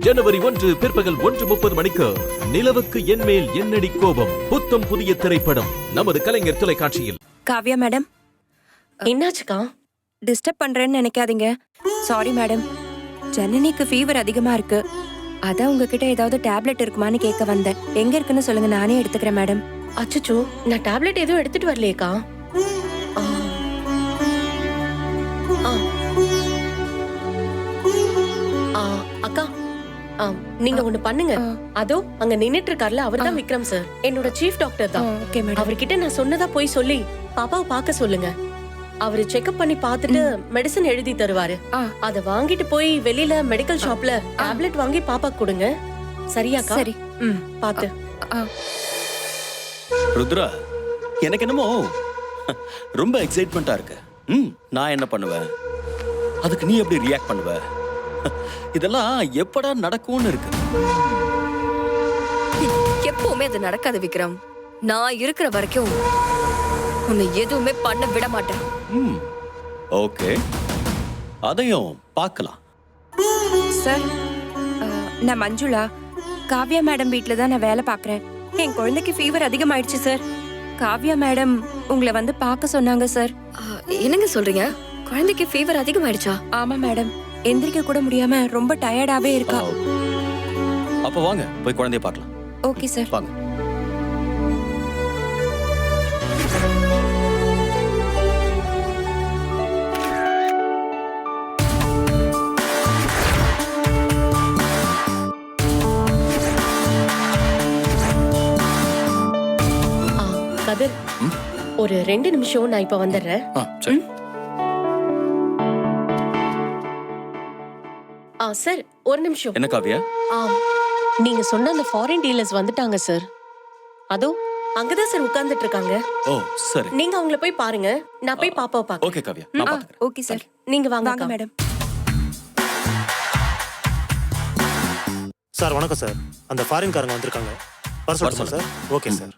ஜனவரி 1 பிற்பகல் 1:30 மணிக்கு நிலவுக்கு என்மேல் என்னடி கோபம் புத்தம் புதிய திரைப்படம் நமது கலைஞர் தொலைக்காட்சியில். காவ்யா மேடம், என்னாச்சுக்கா? டிஸ்டர்ப் பண்றேன்னு நினைக்காதீங்க. Sorry madam. ஜனனிக்கு ஃபீவர் அதிகமா இருக்கு. அதான் உங்ககிட்ட ஏதாவது டேப்லெட் இருக்குமான்னு கேட்க வந்தேன். எங்க இருக்குன்னு சொல்லுங்க, நானே எடுத்துக்கிறேன் மேடம். அச்சச்சோ, நான் டேப்லெட் எதுவும் எடுத்துட்டு வரலையேக்கா. ஆ. ஆ. ஆ, அக்கா, நீங்க ஒண்ணு பண்ணுங்க. அதோ அங்க நின்னுட்டு இருக்கார்ல, அவர்தான் விக்ரம் சார், என்னோட சீஃப் டாக்டர் தான். Okay madam. அவர்கிட்ட நான் சொன்னதா போய் சொல்லி பாப்பாவை பார்க்க சொல்லுங்க. அவரு செக்அப் பண்ணி பார்த்துட்டு மெடிசன் எழுதி தருவாரு. அத வாங்கிட்டு போய் வெளியில மெடிக்கல் ஷாப்ல டேப்லெட் வாங்கி பாப்பாக்கு கொடுங்க. சரியாக்கா? சரி. பாத்து. ருத்ரா, எனக்கு என்னமோ ரொம்ப எக்ஸைட்மெண்டா இருக்கு. நான் என்ன பண்ணுவேன், அதுக்கு நீ எப்படி ரியாக்ட் பண்ணுவ, இதெல்லாம் எப்படா நடக்கும்னு இருக்கு. எப்பவுமே அது நடக்காது விக்ரம். நான் இருக்கிற வரைக்கும் உன்னை எதுவுமே பண்ண விட மாட்டேன். ஓகே, அதையும் பார்க்கலாம். சார், நான் மஞ்சுளா. காவ்யா மேடம் வீட்ல தான் நான் வேலை பார்க்கறேன். என் குழந்தைக்கு ஃபீவர் அதிகமாயிடுச்சு சார். காவ்யா மேடம் உங்களை வந்து பார்க்க சொன்னாங்க சார். என்னங்க சொல்றீங்க? குழந்தைக்கு ஃபீவர் அதிகமாயிடுச்சா? ஆமா மேடம், எந்திரிக்க கூட முடியாம ரொம்ப டயர்டாவே இருக்கா. அப்ப வாங்க போய் குழந்தைய பார்க்கலாம். Okay sir. வாங்க. கதிர், ஒரு 2 நிமிஷம், நான் இப்ப வந்துடுறேன். சரி. சார், ஒரு நிமிஷம். என்ன காவியா? நீங்க சொன்ன அந்த ஃபாரின் டீலர்ஸ் வந்துட்டாங்க சார். அதோ அங்கதான் சார் உட்கார்ந்துட்டு இருக்காங்க. ஓ சரி, நீங்க அவங்கள போய் பாருங்க, நான் போய் பாப்பாவை பார்க்கறேன். ஓகே காவியா, நான் பாத்துக்கறேன். Okay sir. நீங்க வாங்க வாங்க மேடம். சார் வணக்கம் சார். அந்த ஃபாரின்காரங்க வந்திருக்காங்க. வர சொல்லுங்க சார். Okay sir.